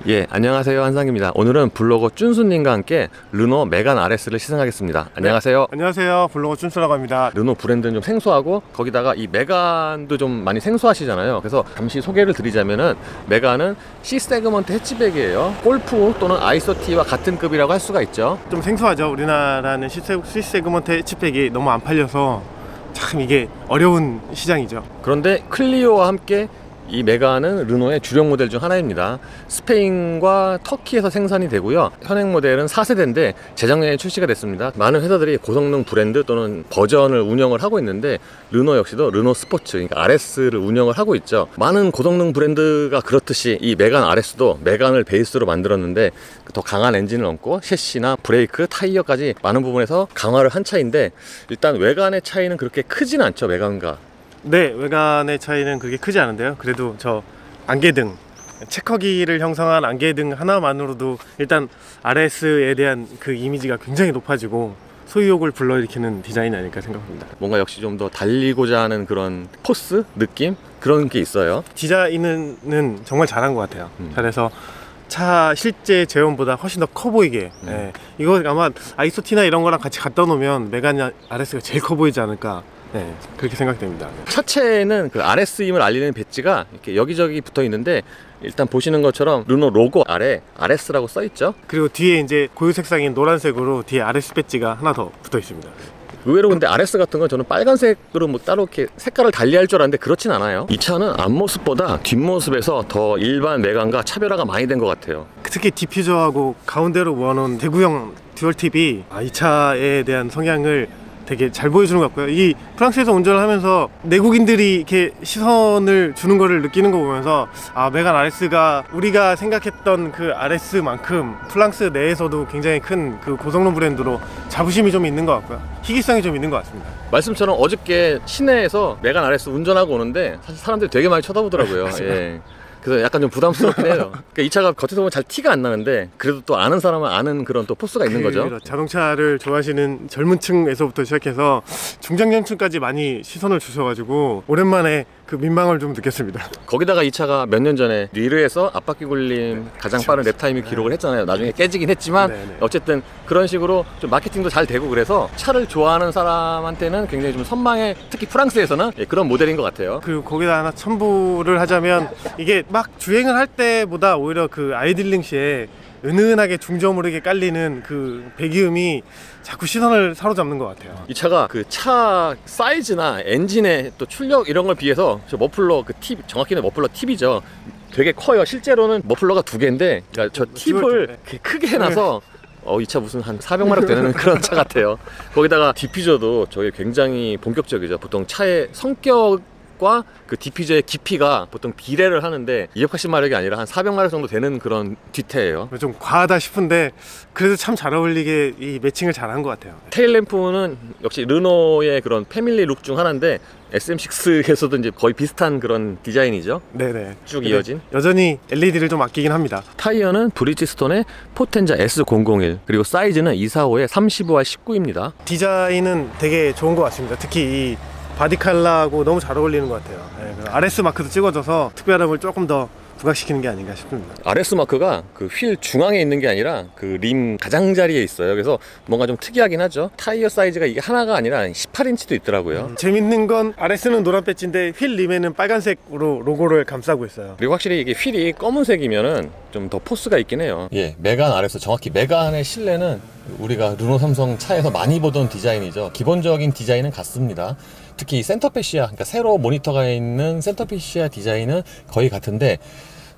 예, 안녕하세요. 한상입니다. 오늘은 블로거 쭌수님과 함께 르노 메간 RS를 시승하겠습니다. 안녕하세요. 네, 안녕하세요. 블로거 쭌수라고 합니다. 르노 브랜드는 좀 생소하고 거기다가 이 메간도 좀 많이 생소하시잖아요. 그래서 잠시 소개를 드리자면은 메간은 C 세그먼트 해치백이에요. 골프 또는 아이소티와 같은 급이라고 할 수가 있죠. 좀 생소하죠. 우리나라는 C 세그먼트 해치백이 너무 안 팔려서 참 이게 어려운 시장이죠. 그런데 클리오와 함께 이 메간은 르노의 주력 모델 중 하나입니다. 스페인과 터키에서 생산이 되고요. 현행 모델은 4세대인데 재작년에 출시가 됐습니다. 많은 회사들이 고성능 브랜드 또는 버전을 운영을 하고 있는데 르노 역시도 르노 스포츠, 그러니까 RS를 운영을 하고 있죠. 많은 고성능 브랜드가 그렇듯이 이 메간 RS도 메간을 베이스로 만들었는데 더 강한 엔진을 얹고 셰시나 브레이크, 타이어까지 많은 부분에서 강화를 한 차인데 일단 외관의 차이는 그렇게 크진 않죠, 메간과. 네, 외관의 차이는 그렇게 크지 않은데요. 그래도 저 안개등, 체커기를 형성한 안개등 하나만으로도 일단 RS에 대한 그 이미지가 굉장히 높아지고 소유욕을 불러일으키는 디자인이 아닐까 생각합니다. 뭔가 역시 좀 더 달리고자 하는 그런 포스? 느낌? 그런 게 있어요. 디자인은 정말 잘한 것 같아요. 잘해서 차 실제 제원보다 훨씬 더 커 보이게 이거 아마 아이소티나 이런 거랑 같이 갖다 놓으면 메간 RS가 제일 커 보이지 않을까, 그렇게 생각됩니다. 차체에는 그 RS임을 알리는 배지가 이렇게 여기저기 붙어 있는데 일단 보시는 것처럼 르노 로고 아래 RS라고 써 있죠. 그리고 뒤에 이제 고유 색상인 노란색으로 뒤에 RS 배지가 하나 더 붙어 있습니다. 의외로 근데 RS 같은 건 저는 빨간색으로 뭐 따로 이렇게 색깔을 달리할 줄 알았는데 그렇진 않아요. 이 차는 앞모습보다 뒷모습에서 더 일반 메간과 차별화가 많이 된 것 같아요. 특히 디퓨저하고 가운데로 모아놓은 대구형 듀얼팁이 이 차에 대한 성향을 되게 잘 보여주는 것 같고요. 이 프랑스에서 운전을 하면서 내국인들이 이렇게 시선을 주는 거를 느끼는 거 보면서 메간 RS가 우리가 생각했던 그 RS만큼 프랑스 내에서도 굉장히 큰 그 고성능 브랜드로 자부심이 좀 있는 것 같고요. 희귀성이 좀 있는 것 같습니다. 말씀처럼 어저께 시내에서 메간 RS 운전하고 오는데 사실 사람들이 되게 많이 쳐다보더라고요. 예. 그래서 약간 좀 부담스럽긴 해요. 그러니까 이 차가 겉에서 보면 잘 티가 안 나는데 그래도 또 아는 사람은 아는 그런 또 포스가 있는 거죠. 자동차를 좋아하시는 젊은 층에서부터 시작해서 중장년층까지 많이 시선을 주셔가지고 오랜만에 그 민망을 좀 느꼈습니다. 거기다가 이 차가 몇 년 전에 리르에서 앞바퀴 굴림 가장 빠른 랩타임을 기록을 했잖아요. 나중에 깨지긴 했지만 어쨌든 그런 식으로 좀 마케팅도 잘 되고 그래서 차를 좋아하는 사람한테는 굉장히 좀 선망의, 특히 프랑스에서는 그런 모델인 것 같아요. 그리고 거기다 하나 첨부를 하자면 이게 막 주행을 할 때보다 오히려 그 아이들링 시에 은은하게 중저음으로 깔리는 그 배기음이 자꾸 시선을 사로잡는 것 같아요. 이 차가 그 차 사이즈나 엔진의 또 출력 이런 걸 비해서 저 머플러 그 팁, 정확히는 머플러 팁이죠. 되게 커요. 실제로는 머플러가 2개인데 그러니까 저 팁을 크게 해놔서 이 차 무슨 한 400마력 되는 그런 차 같아요. 거기다가 디퓨저도 저게 굉장히 본격적이죠. 보통 차의 성격과 그 디퓨저의 깊이가 보통 비례를 하는데 280마력이 아니라 한 400마력 정도 되는 그런 뒤태예요. 좀 과하다 싶은데 그래도 참 잘 어울리게 이 매칭을 잘한 것 같아요. 테일램프는 역시 르노의 그런 패밀리 룩 중 하나인데 SM6에서도 이제 거의 비슷한 그런 디자인이죠. 네네. 쭉 이어진. 여전히 LED를 좀 아끼긴 합니다. 타이어는 브리지스톤의 포텐자 S001, 그리고 사이즈는 245에 35R 19입니다. 디자인은 되게 좋은 것 같습니다. 특히 이 바디 컬러하고 너무 잘 어울리는 것 같아요. RS 마크도 찍어줘서 특별함을 조금 더 부각시키는 게 아닌가 싶습니다. RS 마크가 그 휠 중앙에 있는 게 아니라 그 림 가장자리에 있어요. 그래서 뭔가 좀 특이하긴 하죠. 타이어 사이즈가 이게 하나가 아니라 18인치도 있더라고요. 재밌는 건 RS는 노란 배지인데 휠 림에는 빨간색으로 로고를 감싸고 있어요. 그리고 확실히 이게 휠이 검은색이면은 좀 더 포스가 있긴 해요. 예, 메간 RS, 정확히 메간의 실내는 우리가 르노 삼성 차에서 많이 보던 디자인이죠. 기본적인 디자인은 같습니다. 특히 센터페시아, 그러니까 세로 모니터가 있는 센터페시아 디자인은 거의 같은데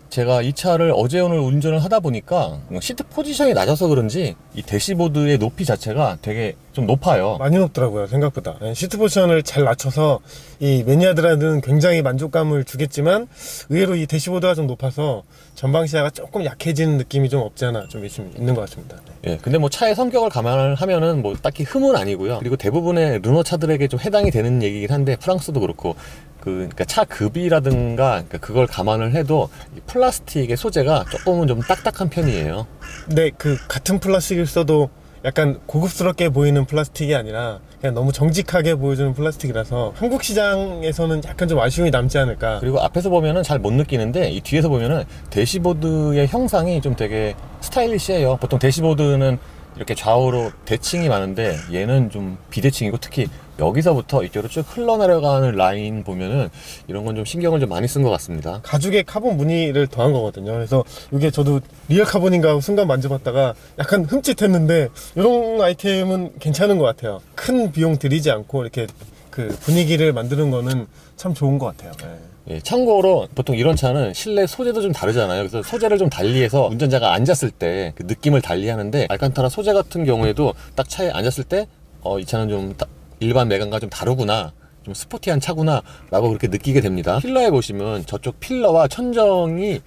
제가 이 차를 어제 오늘 운전을 하다 보니까 시트 포지션이 낮아서 그런지 이 대시보드의 높이 자체가 되게 좀 높아요. 많이 높더라고요, 생각보다. 시트 포지션을 잘 낮춰서 이 매니아들한테는 굉장히 만족감을 주겠지만 의외로 이 대시보드가 좀 높아서 전방 시야가 조금 약해지는 느낌이 좀 없지 않아 좀 있는 것 같습니다. 예, 근데 뭐 차의 성격을 감안을 하면은 뭐 딱히 흠은 아니고요. 그리고 대부분의 르노 차들에게 좀 해당이 되는 얘기긴 한데 프랑스도 그렇고 그러니까 차 급이라든가 그러니까 그걸 감안을 해도 이 플라스틱의 소재가 조금은 좀 딱딱한 편이에요. 네, 그 같은 플라스틱을 써도 약간 고급스럽게 보이는 플라스틱이 아니라 그냥 너무 정직하게 보여주는 플라스틱이라서 한국 시장에서는 약간 좀 아쉬움이 남지 않을까. 그리고 앞에서 보면은 잘 못 느끼는데 이 뒤에서 보면은 대시보드의 형상이 좀 되게 스타일리시해요. 보통 대시보드는 이렇게 좌우로 대칭이 많은데 얘는 좀 비대칭이고, 특히 여기서부터 이쪽으로 쭉 흘러내려가는 라인 보면은 이런 건 좀 신경을 좀 많이 쓴 것 같습니다. 가죽에 카본 무늬를 더한 거거든요. 그래서 이게 저도 리얼 카본인가 하고 순간 만져봤다가 약간 흠칫했는데 이런 아이템은 괜찮은 것 같아요. 큰 비용 들이지 않고 이렇게 그 분위기를 만드는 거는 참 좋은 것 같아요. 예, 참고로 보통 이런 차는 실내 소재도 좀 다르잖아요. 그래서 소재를 좀 달리해서 운전자가 앉았을 때 그 느낌을 달리하는데, 알칸타라 소재 같은 경우에도 딱 차에 앉았을 때 이 차는 좀 일반 메간과 좀 다르구나, 좀 스포티한 차구나 라고 그렇게 느끼게 됩니다. 필러에 보시면 저쪽 필러와 천정이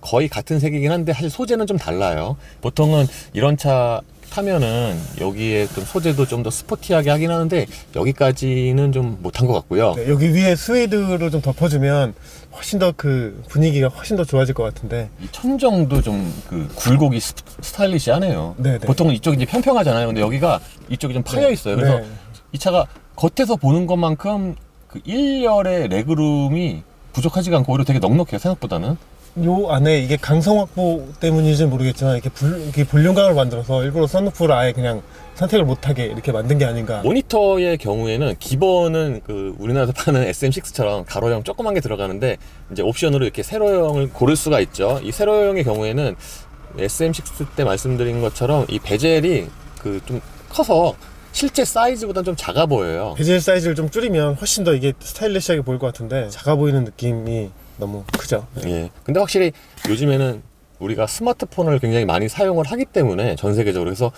거의 같은 색이긴 한데 사실 소재는 좀 달라요. 보통은 이런 차 타면은 여기에 좀 소재도 좀 더 스포티하게 하긴 하는데 여기까지는 좀 못한 것 같고요. 네, 여기 위에 스웨이드로 좀 덮어주면 훨씬 더 그 분위기가 훨씬 더 좋아질 것 같은데, 이 천정도 좀 그 굴곡이 스타일리시하네요. 네네. 보통은 이쪽이 이제 평평하잖아요. 근데 여기가 이쪽이 좀 파여 있어요. 그래서 네. 이 차가 겉에서 보는 것만큼 그 1열의 레그룸이 부족하지가 않고 오히려 되게 넉넉해요, 생각보다는. 요 안에 이게 강성 확보 때문인지 모르겠지만 이렇게 볼륨감을 만들어서 일부러 썬루프를 아예 그냥 선택을 못하게 이렇게 만든 게 아닌가. 모니터의 경우에는 기본은 그 우리나라에서 파는 SM6처럼 가로형 조그만 게 들어가는데, 이제 옵션으로 이렇게 세로형을 고를 수가 있죠. 이 세로형의 경우에는 SM6 때 말씀드린 것처럼 이 베젤이 그 좀 커서 실제 사이즈보다는 좀 작아 보여요. 베젤 사이즈를 좀 줄이면 훨씬 더 이게 스타일리시하게 보일 것 같은데 작아 보이는 느낌이 너무 크죠. 예. 근데 확실히 요즘에는 우리가 스마트폰을 굉장히 많이 사용을 하기 때문에 전 세계적으로, 그래서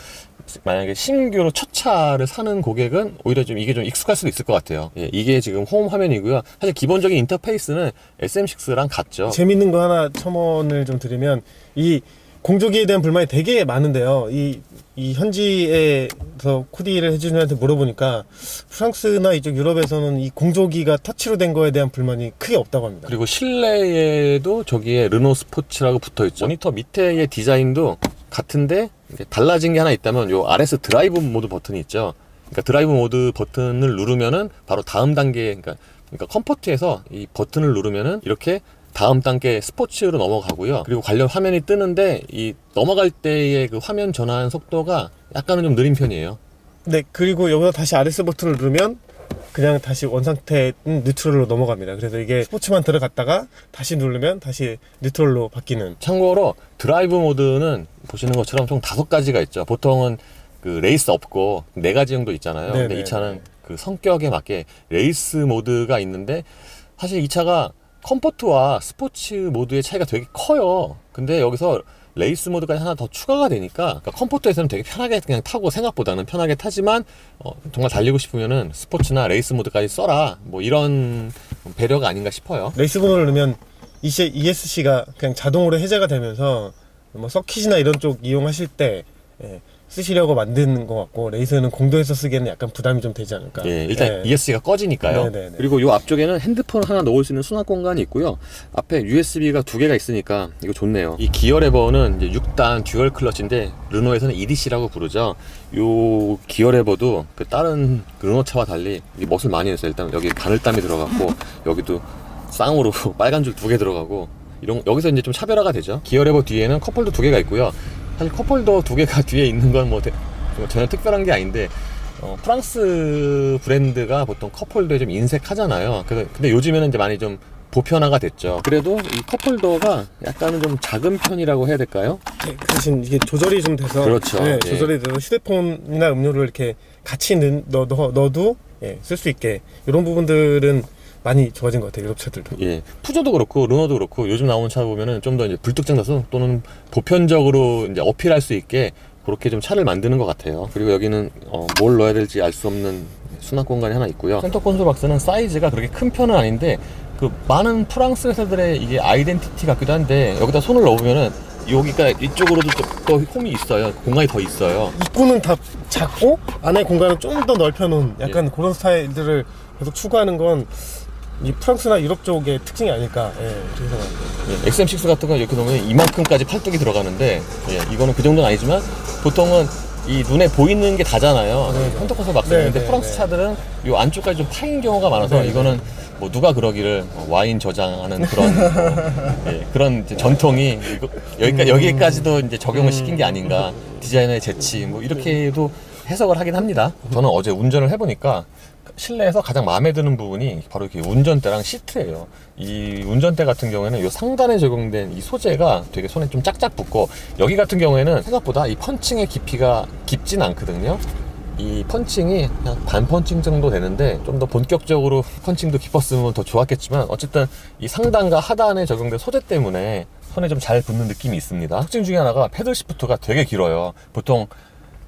만약에 신규로 첫 차를 사는 고객은 오히려 좀 이게 좀 익숙할 수도 있을 것 같아요. 예, 이게 지금 홈 화면이고요. 사실 기본적인 인터페이스는 SM6랑 같죠. 재밌는 거 하나 첨언을 좀 드리면, 이 공조기에 대한 불만이 되게 많은데요. 이 현지에서 코디를 해주는 애한테 물어보니까 프랑스나 이쪽 유럽에서는 이 공조기가 터치로 된 거에 대한 불만이 크게 없다고 합니다. 그리고 실내에도 저기에 르노 스포츠라고 붙어있죠. 모니터 밑에의 디자인도 같은데 이제 달라진 게 하나 있다면 요 RS 드라이브 모드 버튼이 있죠. 그러니까 드라이브 모드 버튼을 누르면은 바로 다음 단계, 그러니까 컴포트에서 이 버튼을 누르면은 이렇게 다음 단계 스포츠로 넘어가고요. 그리고 관련 화면이 뜨는데 이 넘어갈 때의 그 화면 전환 속도가 약간은 좀 느린 편이에요. 네, 그리고 여기서 다시 RS 버튼을 누르면 그냥 다시 원상태 뉴트럴로 넘어갑니다. 그래서 이게 스포츠만 들어갔다가 다시 누르면 다시 뉴트럴로 바뀌는. 참고로 드라이브 모드는 보시는 것처럼 총 5가지가 있죠. 보통은 그 레이스 없고 4가지 정도 있잖아요. 네네. 근데 이 차는 그 성격에 맞게 레이스 모드가 있는데, 사실 이 차가 컴포트와 스포츠 모드의 차이가 되게 커요. 근데 여기서 레이스 모드까지 하나 더 추가가 되니까, 그러니까 컴포트에서는 되게 편하게 그냥 타고, 생각보다는 편하게 타지만 정말 달리고 싶으면은 스포츠나 레이스 모드까지 써라, 뭐 이런 배려가 아닌가 싶어요. 레이스 번호를 넣으면 ESC가 그냥 자동으로 해제가 되면서 뭐 서킷이나 이런 쪽 이용하실 때 쓰시려고 만드는 것 같고, 레이스는 공도에서 쓰기에는 약간 부담이 좀 되지 않을까. 예, 일단 ESC가 꺼지니까요. 네네네. 그리고 요 앞쪽에는 핸드폰을 하나 넣을 수 있는 수납 공간이 있고요. 앞에 USB가 2개가 있으니까 이거 좋네요. 이 기어 레버는 이제 6단 듀얼 클러치인데 르노에서는 EDC라고 부르죠. 요 기어 레버도 그 다른 르노 차와 달리 멋을 많이 냈어요. 일단 여기 바늘땀이 들어갔고, 여기도 쌍으로 빨간 줄 2개 들어가고, 여기서 이제 좀 차별화가 되죠. 기어 레버 뒤에는 컵홀더 2개가 있고요. 사실 컵홀더 2개가 뒤에 있는 건 뭐 전혀 특별한 게 아닌데, 프랑스 브랜드가 보통 컵홀더에 좀 인색하잖아요. 근데 요즘에는 이제 많이 좀 보편화가 됐죠. 그래도 이 컵홀더가 약간은 좀 작은 편이라고 해야 될까요? 네, 그 대신 이게 조절이 좀 돼서. 그렇죠. 네, 예. 조절이 돼서 휴대폰이나 음료를 이렇게 같이 넣어도 쓸 수 있게, 이런 부분들은 많이 좋아진 것 같아요, 유럽 차들도. 예, 푸조도 그렇고 르노도 그렇고 요즘 나오는 차 보면은 좀 더 이제 불특정다수 또는 보편적으로 이제 어필할 수 있게 그렇게 좀 차를 만드는 것 같아요. 그리고 여기는 뭘 넣어야 될지 알 수 없는 수납 공간이 하나 있고요. 센터 콘솔 박스는 사이즈가 그렇게 큰 편은 아닌데, 그 많은 프랑스 회사들의 이게 아이덴티티 같기도 한데, 여기다 손을 넣으면은 여기가 이쪽으로도 또 홈이 있어요. 공간이 더 있어요. 입구는 다 작고 안에 공간을 좀 더 넓혀놓은 약간 그런 스타일들을 계속 추구하는 건 이 프랑스나 유럽 쪽의 특징이 아닐까, 그렇게 생각합니다. 예, XM6 같은 건 이렇게 놓으면 이만큼까지 팔뚝이 들어가는데, 예, 이거는 그 정도는 아니지만 보통은 이 눈에 보이는 게 다잖아요. 네. 펜터코스 막스. 네, 근데 네, 프랑스 네. 차들은 이 안쪽까지 좀 파인 경우가 많아서 네, 이거는 뭐 누가 그러기를 와인 저장하는 그런 예, 그런 이제 전통이 여기까지도 이제 적용을 시킨 게 아닌가. 디자이너의 재치 뭐 이렇게도 해석을 하긴 합니다. 저는 어제 운전을 해보니까 실내에서 가장 마음에 드는 부분이 바로 이렇게 운전대랑 시트예요. 이 운전대 같은 경우에는 이 상단에 적용된 이 소재가 되게 손에 좀 짝짝 붙고, 여기 같은 경우에는 생각보다 이 펀칭의 깊이가 깊진 않거든요. 이 펀칭이 그냥 반 펀칭 정도 되는데 좀 더 본격적으로 펀칭도 깊었으면 더 좋았겠지만, 어쨌든 이 상단과 하단에 적용된 소재 때문에 손에 좀 잘 붙는 느낌이 있습니다. 특징 중에 하나가 패들 시프트가 되게 길어요. 보통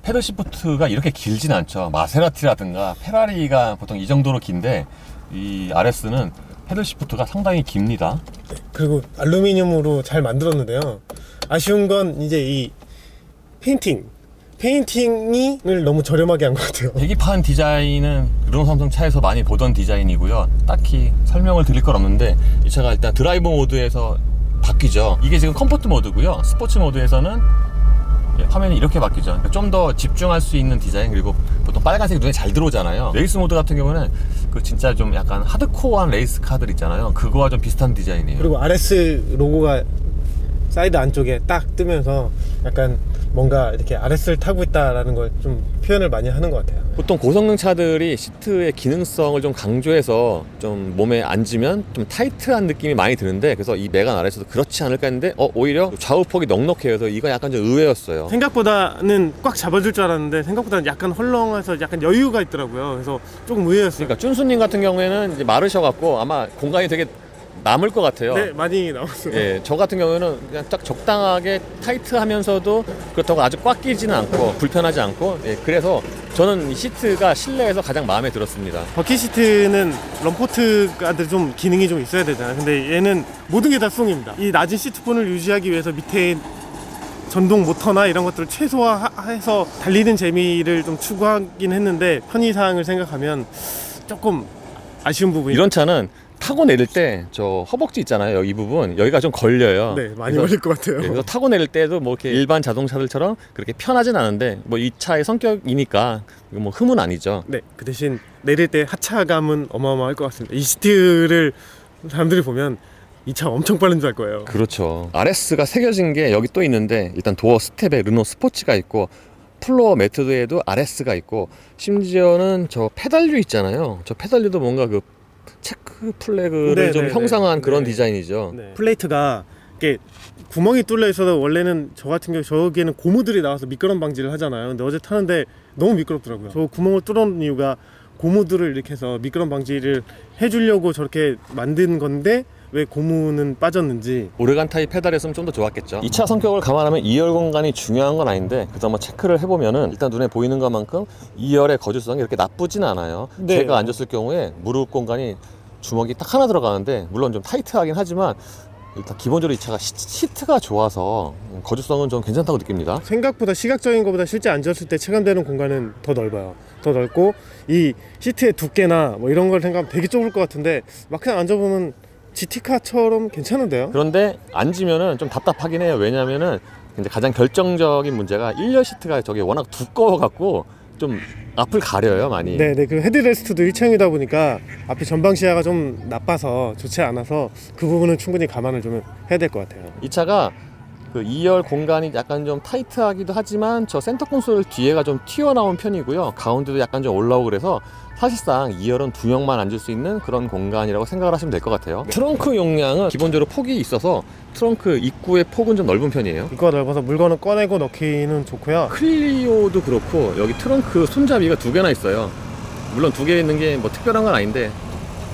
패들 시프트가 이렇게 길진 않죠. 마세라티라든가 페라리가 보통 이 정도로 긴데, 이 RS는 패들 시프트가 상당히 깁니다. 그리고 알루미늄으로 잘 만들었는데요. 아쉬운 건 이제 이 페인팅을 너무 저렴하게 한 것 같아요. 계기판 디자인은 르노 삼성 차에서 많이 보던 디자인이고요. 딱히 설명을 드릴 건 없는데, 이 차가 일단 드라이브 모드에서 바뀌죠. 이게 지금 컴포트 모드고요. 스포츠 모드에서는 화면이 이렇게 바뀌죠. 그러니까 좀 더 집중할 수 있는 디자인. 그리고 보통 빨간색이 눈에 잘 들어오잖아요. 레이스 모드 같은 경우는 그 진짜 좀 약간 하드코어한 레이스 카들 있잖아요. 그거와 좀 비슷한 디자인이에요. 그리고 RS 로고가 사이드 안쪽에 딱 뜨면서 약간 뭔가 이렇게 RS를 타고 있다라는 걸 좀 표현을 많이 하는 것 같아요. 보통 고성능 차들이 시트의 기능성을 좀 강조해서 좀 몸에 앉으면 좀 타이트한 느낌이 많이 드는데, 그래서 이 메간 RS도 그렇지 않을까 했는데 오히려 좌우폭이 넉넉해요. 그래서 이거 약간 좀 의외였어요. 생각보다는 꽉 잡아줄 줄 알았는데 생각보다는 약간 헐렁해서 약간 여유가 있더라고요. 그래서 조금 의외였어요. 그러니까 쭌수님 같은 경우에는 이제 마르셔갖고 아마 공간이 되게 남을 것 같아요. 네, 많이 나왔어요. 예, 저 같은 경우에는 그냥 딱 적당하게 타이트하면서도 그렇다고 아주 꽉 끼지는 않고 불편하지 않고, 예, 그래서 저는 이 시트가 실내에서 가장 마음에 들었습니다. 버킷 시트는 럼포트가 좀 기능이 좀 있어야 되잖아요. 근데 얘는 모든 게 다 수동입니다. 이 낮은 시트폰을 유지하기 위해서 밑에 전동 모터나 이런 것들을 최소화해서 달리는 재미를 좀 추구하긴 했는데, 편의사항을 생각하면 조금 아쉬운 부분이. 이런 차는 타고 내릴 때 저 허벅지 있잖아요. 이 부분 여기가 좀 걸려요. 네, 많이 걸릴 것 같아요. 그래서 타고 내릴 때도 뭐 이렇게 일반 자동차들처럼 그렇게 편하진 않은데, 뭐 이 차의 성격이니까 이거 뭐 흠은 아니죠. 네, 그 대신 내릴 때 하차감은 어마어마할 것 같습니다. 이 시트를 사람들이 보면 이 차 엄청 빠른 줄 알 거예요. 그렇죠. RS가 새겨진 게 여기 또 있는데, 일단 도어 스텝에 르노 스포츠가 있고, 플로어 매트에도 RS가 있고, 심지어는 저 페달류 있잖아요. 저 페달류도 뭔가 그 체크 플래그를 좀 형상한 그런 디자인이죠. 네. 플레이트가 이렇게 구멍이 뚫려 있어서, 원래는 저 같은 경우 저기에는 고무들이 나와서 미끄럼 방지를 하잖아요. 근데 어제 타는데 너무 미끄럽더라고요. 저 구멍을 뚫어놓은 이유가 고무들을 이렇게 해서 미끄럼 방지를 해주려고 저렇게 만든 건데, 왜 고무는 빠졌는지. 오르간 타입 페달이었으면 좀 더 좋았겠죠. 이 차 성격을 감안하면 2열 공간이 중요한 건 아닌데, 그래서 한번 체크를 해보면은 일단 눈에 보이는 것만큼 2열의 거주성이 이렇게 나쁘진 않아요. 네. 제가 앉았을 경우에 무릎 공간이 주먹이 딱 하나 들어가는데, 물론 좀 타이트하긴 하지만 일단 기본적으로 이 차가 시트가 좋아서 거주성은 좀 괜찮다고 느낍니다. 생각보다 시각적인 것보다 실제 앉았을 때 체감되는 공간은 더 넓어요. 더 넓고, 이 시트의 두께나 뭐 이런 걸 생각하면 되게 좁을 것 같은데, 막상 앉아보면 GT카처럼 괜찮은데요? 그런데 앉으면은 좀 답답하긴 해요. 왜냐면은 이제 가장 결정적인 문제가 1열 시트가 저게 워낙 두꺼워갖고 좀 앞을 가려요, 많이. 네네. 그 헤드레스트도 1창이다 보니까 앞에 전방 시야가 좀 나빠서 좋지 않아서 그 부분은 충분히 감안을 좀 해야 될 것 같아요. 이 차가 그 2열 공간이 약간 좀 타이트하기도 하지만 저 센터 콘솔 뒤에가 좀 튀어나온 편이고요. 가운데도 약간 좀 올라오고, 그래서 사실상 2열은 2명만 앉을 수 있는 그런 공간이라고 생각을 하시면 될 것 같아요. 네. 트렁크 용량은 기본적으로 폭이 있어서 트렁크 입구의 폭은 좀 넓은 편이에요. 입구가 넓어서 물건을 꺼내고 넣기는 좋고요. 클리오도 그렇고 여기 트렁크 손잡이가 2개나 있어요. 물론 2개 있는 게 뭐 특별한 건 아닌데,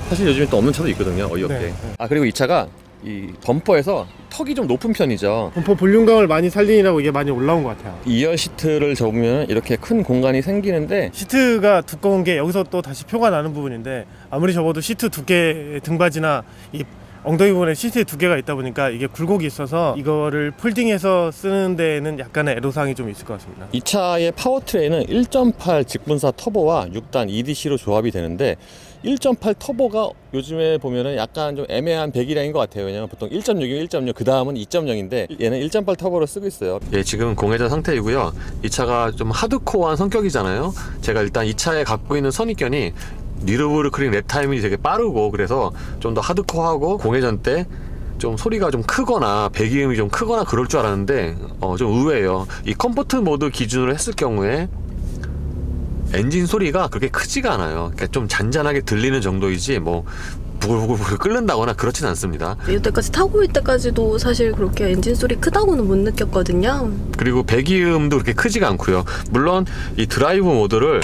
사실 요즘에 또 없는 차도 있거든요, 어이없게. 네. 아, 그리고 이 차가 이 범퍼에서 턱이 좀 높은 편이죠. 범퍼 볼륨감을 많이 살리느라고 이게 많이 올라온 것 같아요. 2열 시트를 접으면 이렇게 큰 공간이 생기는데, 시트가 두꺼운 게 여기서 또 다시 표가 나는 부분인데, 아무리 접어도 시트 두께 등받이나 이 엉덩이 부분에 시트에 두께가 있다 보니까 이게 굴곡이 있어서 이거를 폴딩해서 쓰는 데에는 약간의 애로사항이 좀 있을 것 같습니다. 이 차의 파워트레인은 1.8 직분사 터보와 6단 EDC로 조합이 되는데, 1.8 터보가 요즘에 보면은 약간 좀 애매한 배기량인 것 같아요. 왜냐면 보통 1.6이면 1.6, 그 다음은 2.0인데 얘는 1.8 터보로 쓰고 있어요. 예, 지금 공회전 상태이고요. 이 차가 좀 하드코어한 성격이잖아요. 제가 일단 이 차에 갖고 있는 선입견이 니르부르크링 랩 타임이 되게 빠르고, 그래서 좀 더 하드코어하고 공회전 때 좀 소리가 좀 크거나 배기음이 좀 크거나 그럴 줄 알았는데 좀 의외예요. 이 컴포트 모드 기준으로 했을 경우에 엔진 소리가 그렇게 크지가 않아요. 그러니까 좀 잔잔하게 들리는 정도이지 뭐 부글부글 끓는다거나 그렇진 않습니다. 이때까지 타고 올 때까지도 사실 그렇게 엔진 소리 크다고는 못 느꼈거든요. 그리고 배기음도 그렇게 크지가 않고요. 물론 이 드라이브 모드를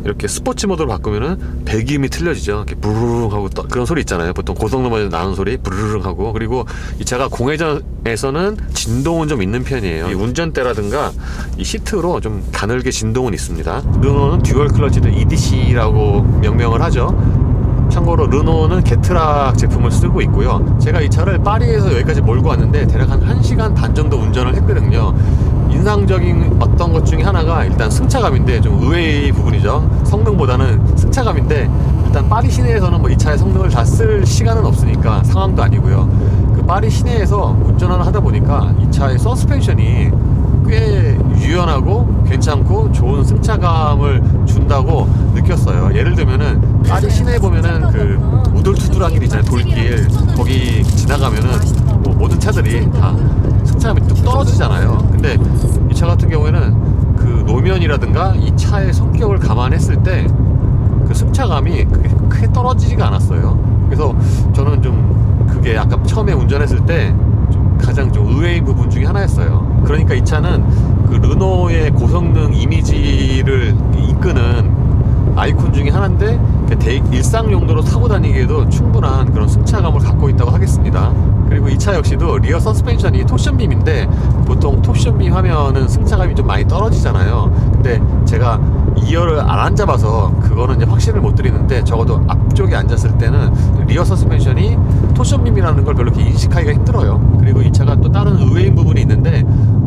이렇게 스포츠 모드로 바꾸면은 배기음이 틀려지죠. 이렇게 부르릉 하고 그런 소리 있잖아요. 보통 고속도로에서 나는 소리 부르릉 하고. 그리고 이 차가 공회전에서는 진동은 좀 있는 편이에요. 이 운전대라든가 이 시트로 좀 가늘게 진동은 있습니다. 르노는 듀얼 클러치드 EDC라고 명명을 하죠. 참고로 르노는 게트락 제품을 쓰고 있고요. 제가 이 차를 파리에서 여기까지 몰고 왔는데 대략 한 1시간 반 정도 운전을 했거든요. 인상적인 어떤 것 중에 하나가 일단 승차감인데, 좀 의외의 부분이죠. 성능보다는 승차감인데, 일단 파리 시내에서는 뭐 이 차의 성능을 다 쓸 시간은 없으니까 상황도 아니고요. 그 파리 시내에서 운전을 하다 보니까 이 차의 서스펜션이 꽤 유연하고 괜찮고 좋은 승차감을 준다고 느꼈어요. 예를 들면은 파리 시내에 보면은 그 우둘투둘한 길 있잖아요. 돌길, 거기 지나가면은 뭐 모든 차들이 다 승차감이 뚝 떨어지잖아요. 근데 이 차 같은 경우에는 그 노면이라든가 이 차의 성격을 감안했을 때 그 승차감이 크게 떨어지지가 않았어요. 그래서 저는 좀 그게 약간 처음에 운전했을 때 가장 좀 의외인 부분 중에 하나였어요. 그러니까 이 차는 그 르노의 고성능 이미지를 이끄는 아이콘 중에 하나인데, 일상 용도로 타고 다니기에도 충분한 그런 승차감을 갖고 있다고 하겠습니다. 그리고 이 차 역시도 리어 서스펜션이 토션빔인데, 보통 토션빔 하면은 승차감이 좀 많이 떨어지잖아요. 근데 제가 2열을 안 앉아봐서 그거는 이제 확신을 못 드리는데, 적어도 앞쪽에 앉았을 때는 리어 서스펜션이 토션빔이라는 걸 별로 이렇게 인식하기가 힘들어요. 그리고 이 차가 또 다른 의외인 부분이 있는데,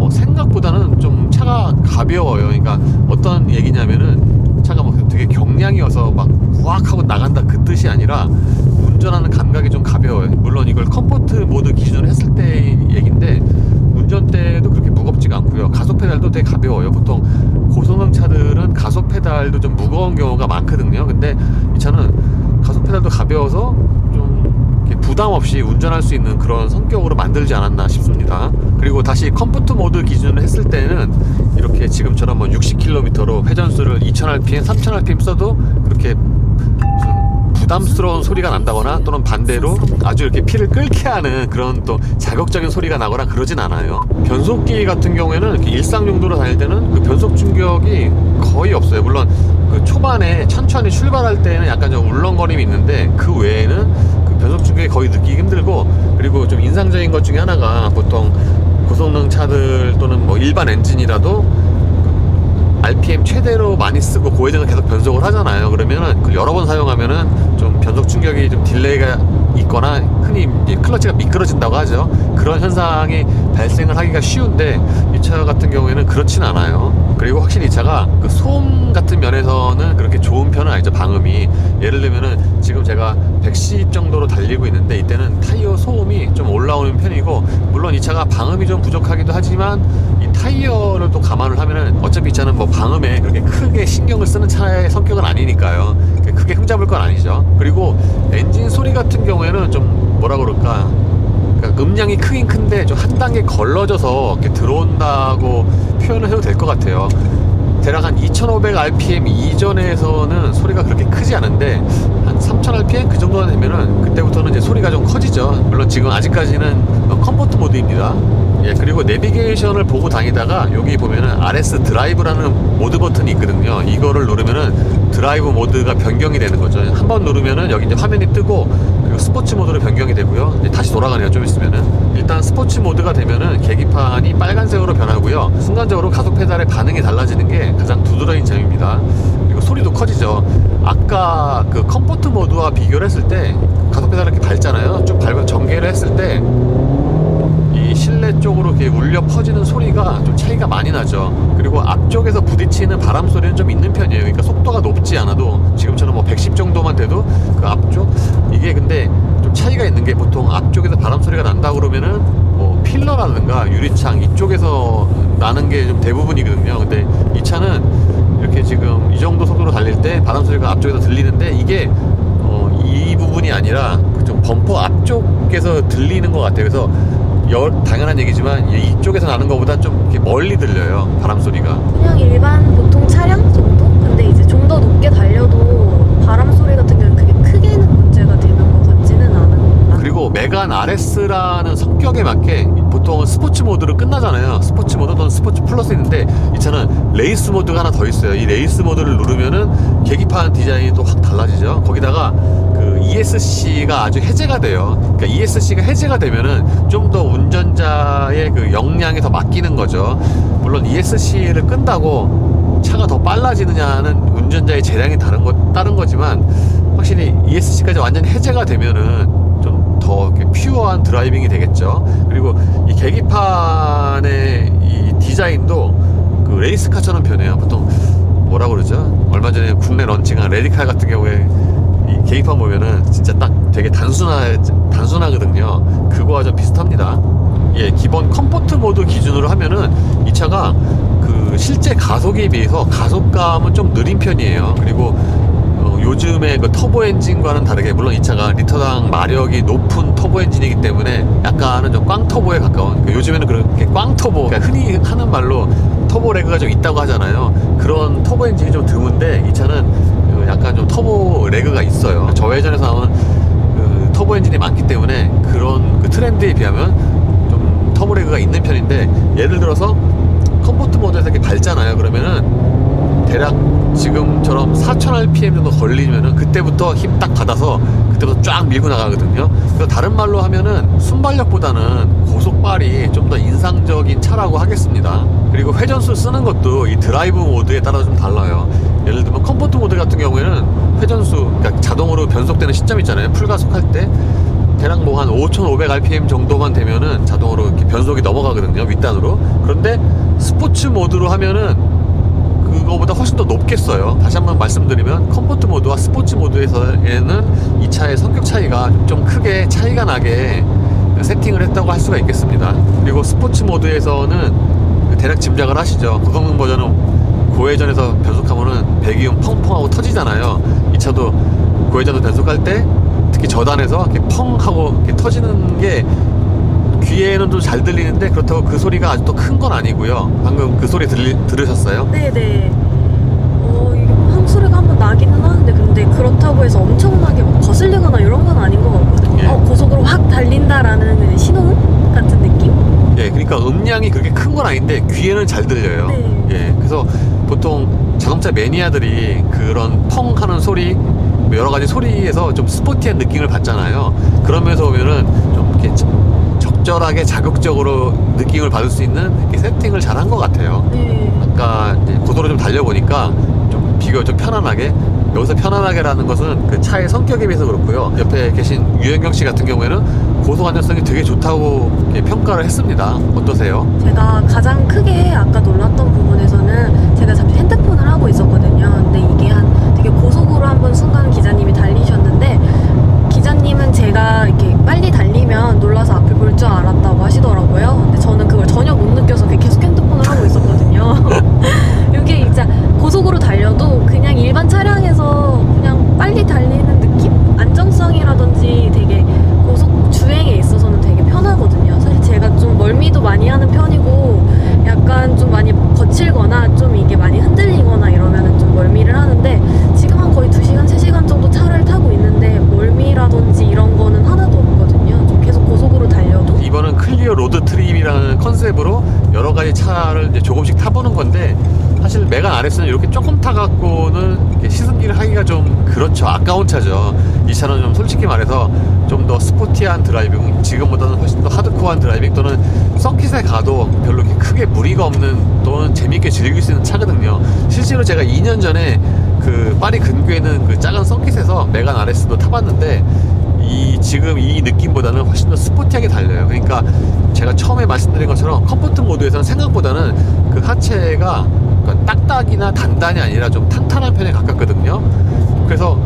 생각보다는 좀 차가 가벼워요. 그러니까 어떤 얘기냐면은 차가 뭐 되게 경량이어서 막 우악 하고 나간다 그 뜻이 아니라, 운전하는 감각이 좀 가벼워요. 물론 이걸 컴포트 모드 기준으로 했을 때 얘기인데, 운전대도 그렇게 무겁지가 않고요. 가속 페달도 되게 가벼워요. 보통 고성능 차들은 가속 페달도 좀 무거운 경우가 많거든요. 근데 이 차는 가속 페달도 가벼워서 좀 부담 없이 운전할 수 있는 그런 성격으로 만들지 않았나 싶습니다. 그리고 다시 컴포트 모드 기준으로 했을 때는 이렇게 지금처럼 뭐 60km로 회전수를 2000rpm, 3000rpm 써도 그렇게 부담스러운 소리가 난다거나, 또는 반대로 아주 이렇게 피를 끓게 하는 그런 또 자극적인 소리가 나거나 그러진 않아요. 변속기 같은 경우에는 이렇게 일상 용도로 다닐 때는 그 변속 충격이 거의 없어요. 물론 그 초반에 천천히 출발할 때는 약간 좀 울렁거림이 있는데, 그 외에는 그 변속 충격이 거의 느끼기 힘들고, 그리고 좀 인상적인 것 중에 하나가, 보통 고성능 차들 또는 뭐 일반 엔진이라도 RPM 최대로 많이 쓰고 고회전을 계속 변속을 하잖아요. 그러면은 그걸 여러 번 사용하면은 좀 변속 충격이 좀 딜레이가 있거나, 흔히 이제 클러치가 미끄러진다고 하죠. 그런 현상이 발생을 하기가 쉬운데, 이 차 같은 경우에는 그렇진 않아요. 그리고 확실히 이 차가 그 소음 같은 면에서는 그렇게 좋은 편은 아니죠. 방음이, 예를 들면은 지금 제가 110 정도로 달리고 있는데, 이때는 타이어 소음이 좀 올라오는 편이고, 물론 이 차가 방음이 좀 부족하기도 하지만 이 타이어를 또 감안을 하면은 어차피 이 차는 뭐 방음에 그렇게 크게 신경을 쓰는 차의 성격은 아니니까요. 크게 흠잡을 건 아니죠. 그리고 엔진 소리 같은 경우에는 좀 뭐라 그럴까, 그러니까 음량이 크긴 큰데 좀 한 단계 걸러져서 이렇게 들어온다고 표현을 해도 될 것 같아요. 대략 한 2500rpm 이전에서는 소리가 그렇게 크지 않은데, 한 3000rpm 그 정도가 되면은 그때부터는 이제 소리가 좀 커지죠. 물론 지금 아직까지는 컴포트 모드입니다. 예, 그리고 내비게이션을 보고 다니다가 여기 보면은 RS 드라이브라는 모드 버튼이 있거든요. 이거를 누르면은 드라이브 모드가 변경이 되는 거죠. 한번 누르면은 여기 이제 화면이 뜨고, 그리고 스포츠 모드로 변경이 되고요. 이제 다시 돌아가네요. 좀 있으면은. 일단 스포츠 모드가 되면은 계기판이 빨간색으로 변하고요. 순간적으로 가속 페달의 반응이 달라지는 게 가장 두드러진 점입니다. 그리고 소리도 커지죠. 아까 그 컴포트 모드와 비교를 했을 때 가속 페달을 이렇게 밟잖아요. 쭉 밟아 전개를 했을 때 이 실내 실내 쪽으로 이렇게 울려 퍼지는 소리가 좀 차이가 많이 나죠. 그리고 앞쪽에서 부딪히는 바람 소리는 좀 있는 편이에요. 그러니까 속도가 높지 않아도 지금처럼 뭐 110 정도만 돼도 그 앞쪽 이게 근데 좀 차이가 있는 게 보통 앞쪽에서 바람 소리가 난다 그러면은 뭐 필러라든가 유리창 이쪽에서 나는 게 좀 대부분이거든요. 근데 이 차는 이렇게 지금 이 정도 속도로 달릴 때 바람 소리가 앞쪽에서 들리는데 이게 이 부분이 아니라 좀 범퍼 앞쪽에서 들리는 것 같아요. 그래서 당연한 얘기지만 이쪽에서 나는 것보다 좀 이렇게 멀리 들려요, 바람 소리가. 그냥 일반 보통 차량 정도? 근데 이제 좀 더 높게 달려도 바람 소리 같은 경우는 그게 크게는 문제가 되는 것 같지는 않은. 그리고 메간 RS라는 성격에 맞게 보통은 스포츠 모드로 끝나잖아요. 스포츠 모드 또는 스포츠 플러스 있는데 이 차는 레이스 모드가 하나 더 있어요. 이 레이스 모드를 누르면은 계기판 디자인이 또 확 달라지죠. 거기다가 그 ESC가 아주 해제가 돼요. 그러니까 ESC가 해제가 되면은 좀 더 운전자의 그 역량에 더 맡기는 거죠. 물론 ESC를 끈다고 차가 더 빨라지느냐는 운전자의 재량이 다른 거지만 확실히 ESC까지 완전히 해제가 되면은 좀 더 퓨어한 드라이빙이 되겠죠. 그리고 이 계기판의 이 디자인도 그 레이스카처럼 변해요. 보통 뭐라 그러죠? 얼마 전에 국내 런칭한 레디칼 같은 경우에 이 계기판 보면은 진짜 딱 되게 단순하거든요. 그거와 좀 비슷합니다. 예, 기본 컴포트 모드 기준으로 하면은 이 차가 그 실제 가속에 비해서 가속감은 좀 느린 편이에요. 그리고 요즘에 그 터보 엔진과는 다르게 물론 이 차가 리터당 마력이 높은 터보 엔진이기 때문에 약간은 좀 꽝터보에 가까운, 그러니까 요즘에는 그렇게 꽝터보, 그러니까 흔히 하는 말로 터보 레그가 좀 있다고 하잖아요. 그런 터보 엔진이 좀 드문데 이 차는 약간 좀 터보 레그가 있어요. 저회전에서 나오는 그 터보 엔진이 많기 때문에 그런 그 트렌드에 비하면 좀 터보 레그가 있는 편인데, 예를 들어서 컴포트 모드에서 이렇게 밟잖아요. 그러면은 대략 지금처럼 4000rpm 정도 걸리면은 그때부터 힘 딱 받아서 그때부터 쫙 밀고 나가거든요. 그래서 다른 말로 하면은 순발력보다는 고속발이 좀 더 인상적인 차라고 하겠습니다. 그리고 회전수 쓰는 것도 이 드라이브 모드에 따라 좀 달라요. 예를 들면 컴포트 모드 같은 경우에는 회전수, 그러니까 자동으로 변속되는 시점 있잖아요. 풀가속할 때 대략 뭐 한 5500rpm 정도만 되면은 자동으로 이렇게 변속이 넘어가거든요, 윗단으로. 그런데 스포츠 모드로 하면은 그거보다 훨씬 더 높게 써요. 다시 한번 말씀드리면 컴포트 모드와 스포츠 모드에서는 이 차의 성격 차이가 좀 크게 차이가 나게 세팅을 했다고 할 수가 있겠습니다. 그리고 스포츠 모드에서는 대략 짐작을 하시죠. 고성능 버전은 고회전에서 변속하면은 배기음 펑펑하고 터지잖아요. 이 차도 고회전에서 변속할 때 특히 저단에서 이렇게 펑 하고 이렇게 터지는 게 귀에는 좀 잘 들리는데 그렇다고 그 소리가 아주 또 큰 건 아니고요. 방금 그 소리 들으셨어요? 네네. 이게 항 소리가 한번 나기는 하는데 근데 그렇다고 해서 엄청나게 막 거슬리거나 이런 건 아닌 것 같거든요. 예. 고속으로 확 달린다라는 신호음 같은 느낌? 예, 그러니까 음량이 그렇게 큰 건 아닌데 귀에는 잘 들려요. 네. 예, 그래서 보통 자동차 매니아들이 그런 펑 하는 소리, 여러 가지 소리에서 좀 스포티한 느낌을 받잖아요. 그러면서 보면은 좀 이렇게 적절하게 자극적으로 느낌을 받을 수 있는 이렇게 세팅을 잘 한 것 같아요. 네. 아까 이제 고도로 좀 달려보니까 좀 비교적 편안하게, 여기서 편안하게라는 것은 그 차의 성격에 비해서 그렇고요. 옆에 계신 유현경 씨 같은 경우에는 고속 안정성이 되게 좋다고 이렇게 평가를 했습니다. 어떠세요? 제가 가장 크게 아까 놀랐던 부분에서는 제가 잠시 핸드폰을 하고 있었거든요. 근데 이게 되게 고속으로 한번 순간 기자님이 달리셨는데 기자님은 제가 이렇게 빨리 달리면 놀라서 앞을 볼 줄 알았다고 하시더라고요. 근데 저는 그걸 전혀 못 느껴서 계속 핸드폰을 하고 있었거든요. 이게 진짜 고속으로 달려도 그냥 일반 차량에서 그냥 빨리 달리는 느낌? 안정성이라든지 되게 고속 주행에 있어서는 되게 편하거든요. 사실 제가 좀 멀미도 많이 하는 편이고 약간 좀 많이 거칠거나 좀 이게 많이 흔들리거나 이러면은 좀 멀미를 하는데 지금 한 거의 2시간, 3시간 정도 차를 타고 있는데 멀미라든지 이런 거는 하나도 없거든요. 좀 계속 고속으로 달려도. 이번은 클리어 로드 트립이라는 컨셉으로 여러 가지 차를 이제 조금씩 타보는 건데, 사실 메간 RS는 이렇게 조금 타갖고는 이렇게 시승기를 하기가 좀 그렇죠. 아까운 차죠. 이 차는 좀 솔직히 말해서 좀 더 스포티한 드라이빙, 지금보다는 훨씬 더 하드코어한 드라이빙 또는 서킷에 가도 별로 이렇게 크게 무리가 없는 또는 재미있게 즐길 수 있는 차거든요. 실제로 제가 2년 전에 그 파리 근교에 있는 그 작은 서킷에서 메간 RS도 타봤는데 지금 이 느낌보다는 훨씬 더 스포티하게 달려요. 그러니까 제가 처음에 말씀드린 것처럼 컴포트 모드에서는 생각보다는 그 하체가 딱딱이나 단단이 아니라 좀 탄탄한 편에 가깝거든요. 그래서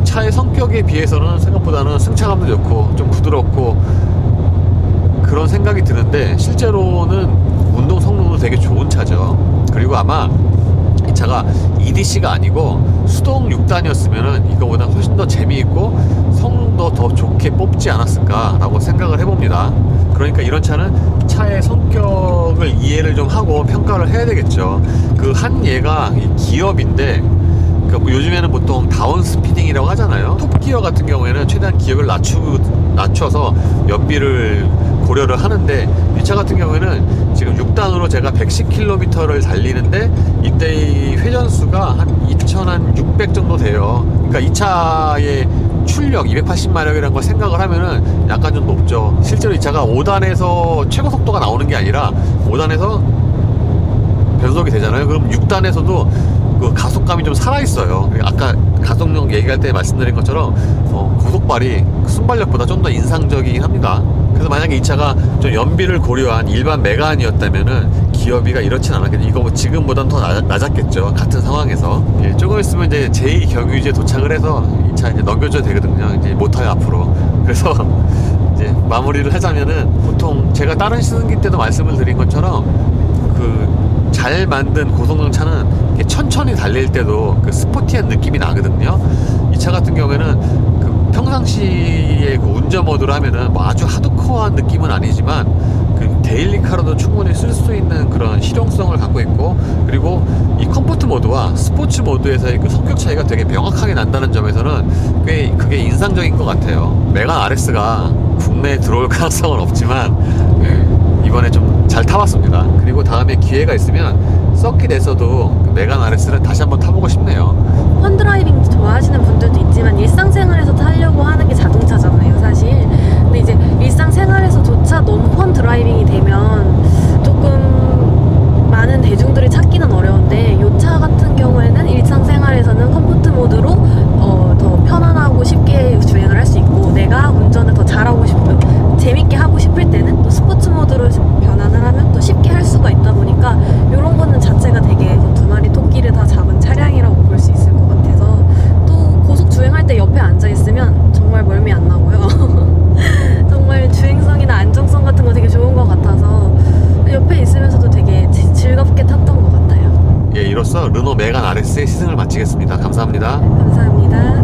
차의 성격에 비해서는 생각보다는 승차감도 좋고 좀 부드럽고 그런 생각이 드는데, 실제로는 운동 성능도 되게 좋은 차죠. 그리고 아마 이 차가 EDC가 아니고 수동 6단이었으면 이거보다 훨씬 더 재미있고 성능도 더 좋게 뽑지 않았을까 라고 생각을 해봅니다. 그러니까 이런 차는 차의 성격을 이해를 좀 하고 평가를 해야 되겠죠. 그 한 얘가 이 기업인데, 그러니까 요즘에는 보통 다운 스피딩이라고 하잖아요. 톱기어 같은 경우에는 최대한 기업을 낮춰서 연비를 고려를 하는데, 이 차 같은 경우에는 지금 6단으로 제가 110km를 달리는데 이때의 회전수가 한 2600 정도 돼요. 그러니까 이 차의 출력 280마력이라는 걸 생각을 하면은 약간 좀 높죠. 실제로 이 차가 5단에서 최고 속도가 나오는 게 아니라 5단에서 변속이 되잖아요. 그럼 6단에서도 그 가속감이 좀 살아있어요. 아까 가속력 얘기할 때 말씀드린 것처럼 고속발이 순발력보다 좀 더 인상적이긴 합니다. 그래서 만약에 이 차가 좀 연비를 고려한 일반 메가안이었다면은 기어비가 이렇진 않았겠죠. 이거 지금보다는 더 낮았겠죠. 같은 상황에서. 예, 조금 있으면 이제 제2경유지에 도착을 해서 이 차 이제 넘겨줘야 되거든요. 이제 모터의 앞으로. 그래서 이제 마무리를 하자면은, 보통 제가 다른 시승기 때도 말씀을 드린 것처럼 그 잘 만든 고성능 차는 천천히 달릴 때도 그 스포티한 느낌이 나거든요. 이 차 같은 경우에는 그 평상시에 그 운전 모드로 하면은 뭐 아주 하드코어한 느낌은 아니지만 그 데일리카로도 충분히 쓸 수 있는 그런 실용성을 갖고 있고, 그리고 이 컴포트 모드와 스포츠 모드에서의 그 성격 차이가 되게 명확하게 난다는 점에서는 꽤 그게 인상적인 것 같아요. 메간 RS가 국내에 들어올 가능성은 없지만 이번에 좀 잘 타봤습니다. 그리고 다음에 기회가 있으면 서킷에서도 그 메간 RS를 다시 한번 타보고 싶네요. 펀드라이빙 좋아하시는 분들도 있지만 일상생활에서 타려고 하는 게 자동차잖아요, 사실. 근데 이제 일상생활에서조차 너무 펀드라이빙이 되면 조금 많은 대중들이 찾기는 어려운데, 이 차 같은 경우에는 일상생활에서는 컴포트 모드로 더 편안하고 쉽게 주행을 할 수 있고, 내가 운전을 더 잘하고 싶고 재밌게 하고 싶을 때는 또 스포츠 모드로 변환을 하면 또 쉽게 할 수가 있다 보니까, 이런 거는 자체가 되게 두 마리 토끼를 다 잡은 차량이라고 볼 수 있을 것 같아서, 또 고속 주행할 때 옆에 앉아 있으면 정말 멀미 안 나고요. 정말 주행성이나 안정성 같은 거 되게 좋은 것 같아서 옆에 있으면서도 되게 즐겁게 탔던 것 같아요. 예, 이로써 르노 메간 RS의 시승을 마치겠습니다. 감사합니다. 감사합니다.